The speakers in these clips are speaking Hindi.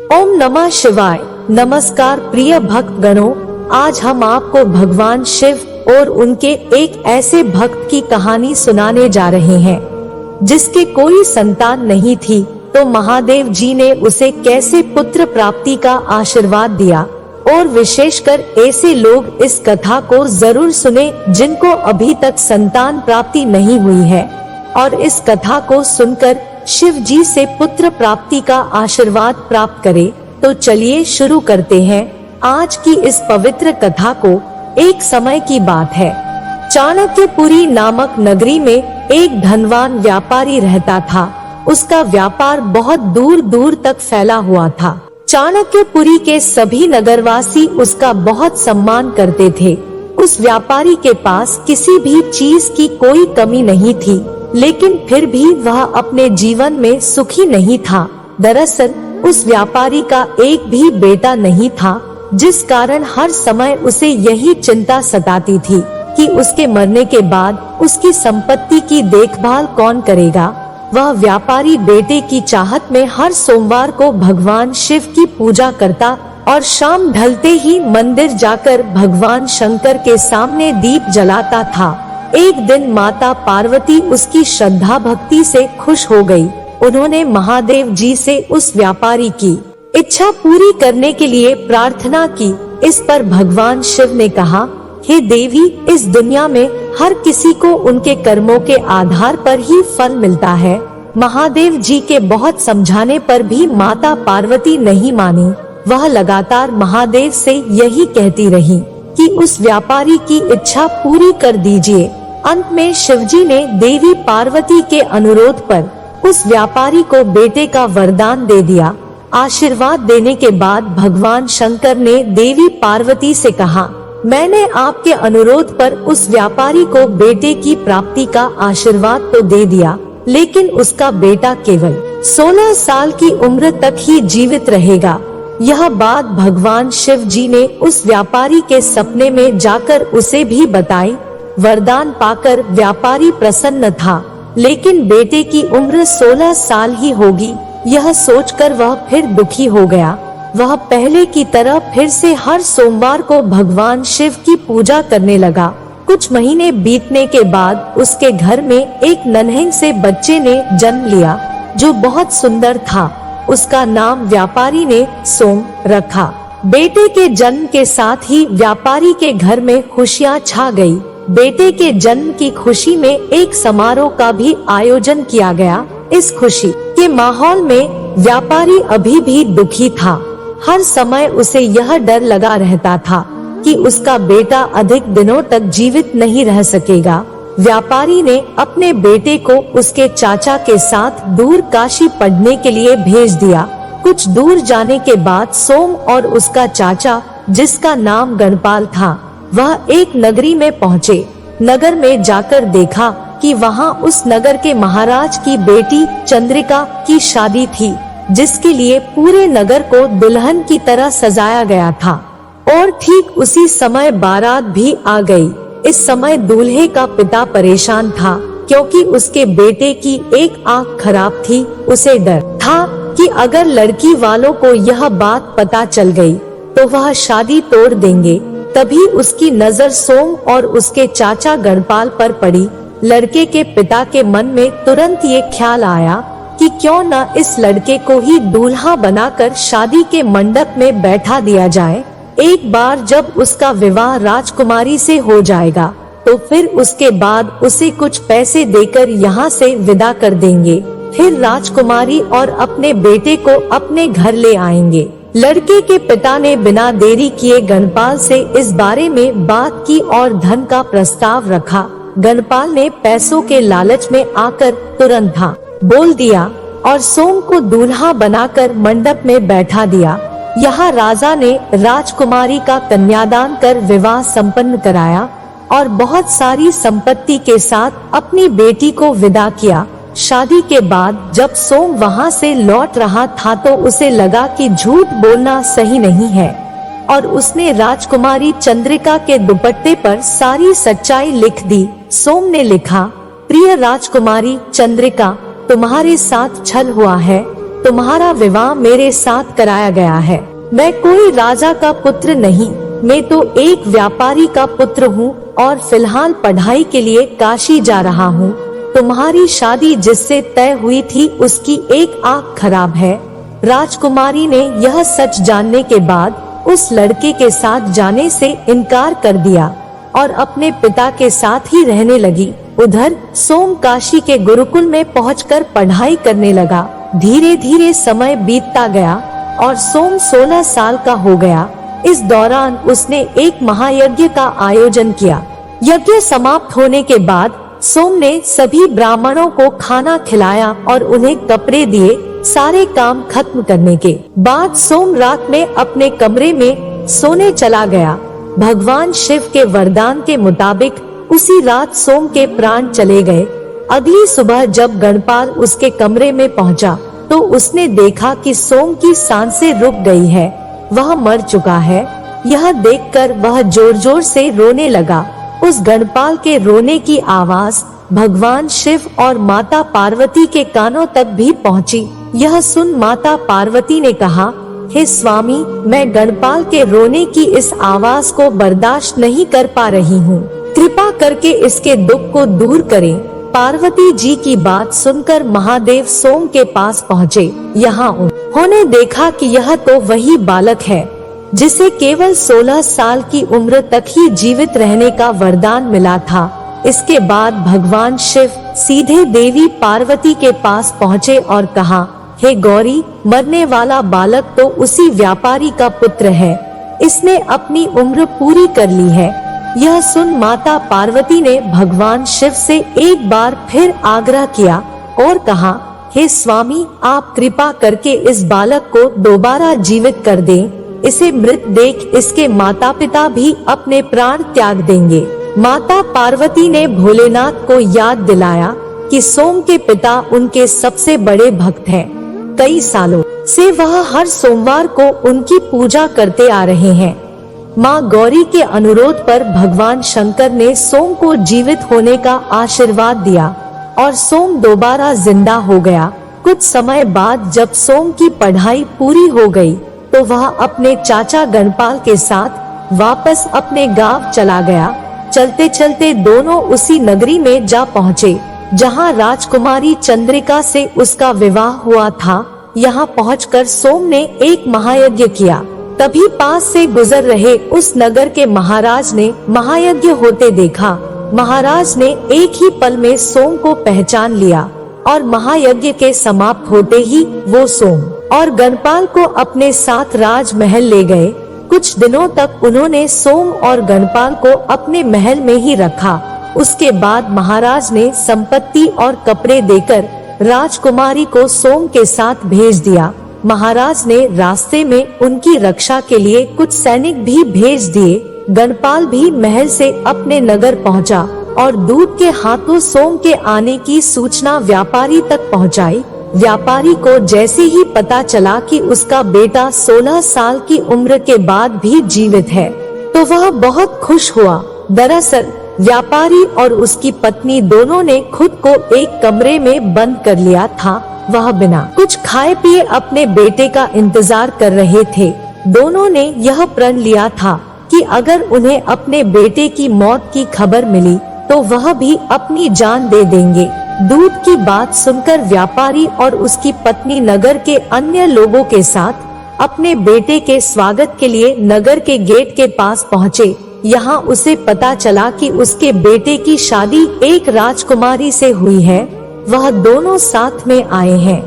ओम नमः शिवाय। नमस्कार प्रिय भक्त गणों, आज हम आपको भगवान शिव और उनके एक ऐसे भक्त की कहानी सुनाने जा रहे हैं जिसके कोई संतान नहीं थी, तो महादेव जी ने उसे कैसे पुत्र प्राप्ति का आशीर्वाद दिया। और विशेषकर ऐसे लोग इस कथा को जरूर सुने जिनको अभी तक संतान प्राप्ति नहीं हुई है और इस कथा को सुनकर शिव जी से पुत्र प्राप्ति का आशीर्वाद प्राप्त करे। तो चलिए शुरू करते हैं आज की इस पवित्र कथा को। एक समय की बात है, चाणक्यपुरी नामक नगरी में एक धनवान व्यापारी रहता था। उसका व्यापार बहुत दूर दूर तक फैला हुआ था। चाणक्यपुरी के सभी नगरवासी उसका बहुत सम्मान करते थे। उस व्यापारी के पास किसी भी चीज की कोई कमी नहीं थी, लेकिन फिर भी वह अपने जीवन में सुखी नहीं था। दरअसल उस व्यापारी का एक भी बेटा नहीं था, जिस कारण हर समय उसे यही चिंता सताती थी कि उसके मरने के बाद उसकी संपत्ति की देखभाल कौन करेगा। वह व्यापारी बेटे की चाहत में हर सोमवार को भगवान शिव की पूजा करता और शाम ढलते ही मंदिर जाकर भगवान शंकर के सामने दीप जलाता था। एक दिन माता पार्वती उसकी श्रद्धा भक्ति से खुश हो गई। उन्होंने महादेव जी से उस व्यापारी की इच्छा पूरी करने के लिए प्रार्थना की। इस पर भगवान शिव ने कहा, हे देवी, इस दुनिया में हर किसी को उनके कर्मों के आधार पर ही फल मिलता है। महादेव जी के बहुत समझाने पर भी माता पार्वती नहीं मानी। वह लगातार महादेव से यही कहती रही कि उस व्यापारी की इच्छा पूरी कर दीजिए। अंत में शिवजी ने देवी पार्वती के अनुरोध पर उस व्यापारी को बेटे का वरदान दे दिया। आशीर्वाद देने के बाद भगवान शंकर ने देवी पार्वती से कहा, मैंने आपके अनुरोध पर उस व्यापारी को बेटे की प्राप्ति का आशीर्वाद तो दे दिया, लेकिन उसका बेटा केवल 16 साल की उम्र तक ही जीवित रहेगा। यह बात भगवान शिव जी ने उस व्यापारी के सपने में जाकर उसे भी बताई। वरदान पाकर व्यापारी प्रसन्न था, लेकिन बेटे की उम्र 16 साल ही होगी, यह सोचकर वह फिर दुखी हो गया। वह पहले की तरह फिर से हर सोमवार को भगवान शिव की पूजा करने लगा। कुछ महीने बीतने के बाद उसके घर में एक नन्हे से बच्चे ने जन्म लिया जो बहुत सुंदर था। उसका नाम व्यापारी ने सोम रखा। बेटे के जन्म के साथ ही व्यापारी के घर में खुशियां छा गई। बेटे के जन्म की खुशी में एक समारोह का भी आयोजन किया गया। इस खुशी के माहौल में व्यापारी अभी भी दुखी था। हर समय उसे यह डर लगा रहता था कि उसका बेटा अधिक दिनों तक जीवित नहीं रह सकेगा। व्यापारी ने अपने बेटे को उसके चाचा के साथ दूर काशी पढ़ने के लिए भेज दिया। कुछ दूर जाने के बाद सोम और उसका चाचा, जिसका नाम गणपाल था, वह एक नगरी में पहुँचे। नगर में जाकर देखा कि वहाँ उस नगर के महाराज की बेटी चंद्रिका की शादी थी, जिसके लिए पूरे नगर को दुल्हन की तरह सजाया गया था। और ठीक उसी समय बारात भी आ गई। इस समय दूल्हे का पिता परेशान था, क्योंकि उसके बेटे की एक आंख खराब थी। उसे डर था कि अगर लड़की वालों को यह बात पता चल गई तो वह शादी तोड़ देंगे। तभी उसकी नजर सोम और उसके चाचा गणपाल पर पड़ी। लड़के के पिता के मन में तुरंत ये ख्याल आया कि क्यों न इस लड़के को ही दूल्हा बनाकर शादी के मंडप में बैठा दिया जाए। एक बार जब उसका विवाह राजकुमारी से हो जाएगा तो फिर उसके बाद उसे कुछ पैसे देकर यहाँ से विदा कर देंगे। फिर राजकुमारी और अपने बेटे को अपने घर ले आएंगे। लड़के के पिता ने बिना देरी किए गणपाल से इस बारे में बात की और धन का प्रस्ताव रखा। गणपाल ने पैसों के लालच में आकर तुरंत हाँ बोल दिया और सोम को दूल्हा बनाकर मंडप में बैठा दिया। यहाँ राजा ने राजकुमारी का कन्यादान कर विवाह संपन्न कराया और बहुत सारी संपत्ति के साथ अपनी बेटी को विदा किया। शादी के बाद जब सोम वहाँ से लौट रहा था तो उसे लगा कि झूठ बोलना सही नहीं है और उसने राजकुमारी चंद्रिका के दुपट्टे पर सारी सच्चाई लिख दी। सोम ने लिखा, प्रिय राजकुमारी चंद्रिका, तुम्हारे साथ छल हुआ है। तुम्हारा विवाह मेरे साथ कराया गया है। मैं कोई राजा का पुत्र नहीं, मैं तो एक व्यापारी का पुत्र हूँ और फिलहाल पढ़ाई के लिए काशी जा रहा हूँ। तुम्हारी शादी जिससे तय हुई थी उसकी एक आंख खराब है। राजकुमारी ने यह सच जानने के बाद उस लड़के के साथ जाने से इनकार कर दिया और अपने पिता के साथ ही रहने लगी। उधर सोम काशी के गुरुकुल में पहुंचकर पढ़ाई करने लगा। धीरे धीरे समय बीतता गया और सोम 16 साल का हो गया। इस दौरान उसने एक महायज्ञ का आयोजन किया। यज्ञ समाप्त होने के बाद सोम ने सभी ब्राह्मणों को खाना खिलाया और उन्हें कपड़े दिए। सारे काम खत्म करने के बाद सोम रात में अपने कमरे में सोने चला गया। भगवान शिव के वरदान के मुताबिक उसी रात सोम के प्राण चले गए। अगली सुबह जब गणपाल उसके कमरे में पहुंचा तो उसने देखा कि सोम की सांसें रुक गई है, वह मर चुका है। यह देखकर वह जोर जोर से रोने लगा। उस गणपाल के रोने की आवाज भगवान शिव और माता पार्वती के कानों तक भी पहुंची। यह सुन माता पार्वती ने कहा, हे स्वामी, मैं गणपाल के रोने की इस आवाज को बर्दाश्त नहीं कर पा रही हूँ, कृपा करके इसके दुख को दूर करें। पार्वती जी की बात सुनकर महादेव सोम के पास पहुँचे। यहाँ उन्होंने देखा कि यह तो वही बालक है जिसे केवल 16 साल की उम्र तक ही जीवित रहने का वरदान मिला था। इसके बाद भगवान शिव सीधे देवी पार्वती के पास पहुँचे और कहा, हे गौरी, मरने वाला बालक तो उसी व्यापारी का पुत्र है, इसने अपनी उम्र पूरी कर ली है। यह सुन माता पार्वती ने भगवान शिव से एक बार फिर आग्रह किया और कहा, हे स्वामी, आप कृपा करके इस बालक को दोबारा जीवित कर दें। इसे मृत देख इसके माता पिता भी अपने प्राण त्याग देंगे। माता पार्वती ने भोलेनाथ को याद दिलाया कि सोम के पिता उनके सबसे बड़े भक्त हैं। कई सालों से वह हर सोमवार को उनकी पूजा करते आ रहे हैं। माँ गौरी के अनुरोध पर भगवान शंकर ने सोम को जीवित होने का आशीर्वाद दिया और सोम दोबारा जिंदा हो गया। कुछ समय बाद जब सोम की पढ़ाई पूरी हो गई तो वह अपने चाचा गणपाल के साथ वापस अपने गांव चला गया। चलते चलते दोनों उसी नगरी में जा पहुँचे जहाँ राजकुमारी चंद्रिका से उसका विवाह हुआ था। यहाँ पहुंचकर सोम ने एक महायज्ञ किया। तभी पास से गुजर रहे उस नगर के महाराज ने महायज्ञ होते देखा। महाराज ने एक ही पल में सोम को पहचान लिया और महायज्ञ के समाप्त होते ही वो सोम और गणपाल को अपने साथ राजमहल ले गए। कुछ दिनों तक उन्होंने सोम और गणपाल को अपने महल में ही रखा। उसके बाद महाराज ने संपत्ति और कपड़े देकर राजकुमारी को सोम के साथ भेज दिया। महाराज ने रास्ते में उनकी रक्षा के लिए कुछ सैनिक भी भेज दिए। गणपाल भी महल से अपने नगर पहुंचा और दूत के हाथों सोम के आने की सूचना व्यापारी तक पहुंचाई। व्यापारी को जैसे ही पता चला कि उसका बेटा 16 साल की उम्र के बाद भी जीवित है तो वह बहुत खुश हुआ। दरअसल व्यापारी और उसकी पत्नी दोनों ने खुद को एक कमरे में बंद कर लिया था। वह बिना कुछ खाए पिए अपने बेटे का इंतजार कर रहे थे। दोनों ने यह प्रण लिया था कि अगर उन्हें अपने बेटे की मौत की खबर मिली तो वह भी अपनी जान दे देंगे। दूत की बात सुनकर व्यापारी और उसकी पत्नी नगर के अन्य लोगों के साथ अपने बेटे के स्वागत के लिए नगर के गेट के पास पहुँचे। यहाँ उसे पता चला कि उसके बेटे की शादी एक राजकुमारी से हुई है। वह दोनों साथ में आए हैं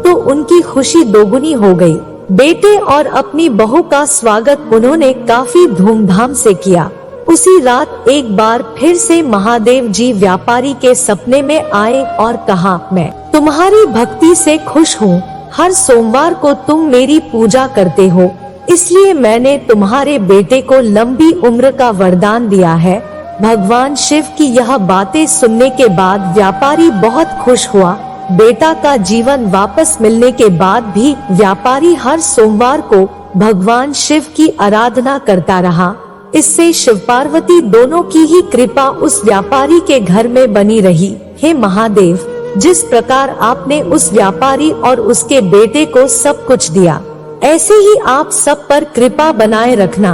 तो उनकी खुशी दोगुनी हो गई। बेटे और अपनी बहू का स्वागत उन्होंने काफी धूमधाम से किया। उसी रात एक बार फिर से महादेव जी व्यापारी के सपने में आए और कहा, मैं तुम्हारी भक्ति से खुश हूँ। हर सोमवार को तुम मेरी पूजा करते हो, इसलिए मैंने तुम्हारे बेटे को लंबी उम्र का वरदान दिया है। भगवान शिव की यह बातें सुनने के बाद व्यापारी बहुत खुश हुआ। बेटा का जीवन वापस मिलने के बाद भी व्यापारी हर सोमवार को भगवान शिव की आराधना करता रहा। इससे शिव पार्वती दोनों की ही कृपा उस व्यापारी के घर में बनी रही। हे महादेव, जिस प्रकार आपने उस व्यापारी और उसके बेटे को सब कुछ दिया, ऐसे ही आप सब पर कृपा बनाए रखना।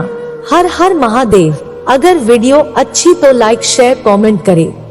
हर हर महादेव। अगर वीडियो अच्छी तो लाइक शेयर कमेंट करें।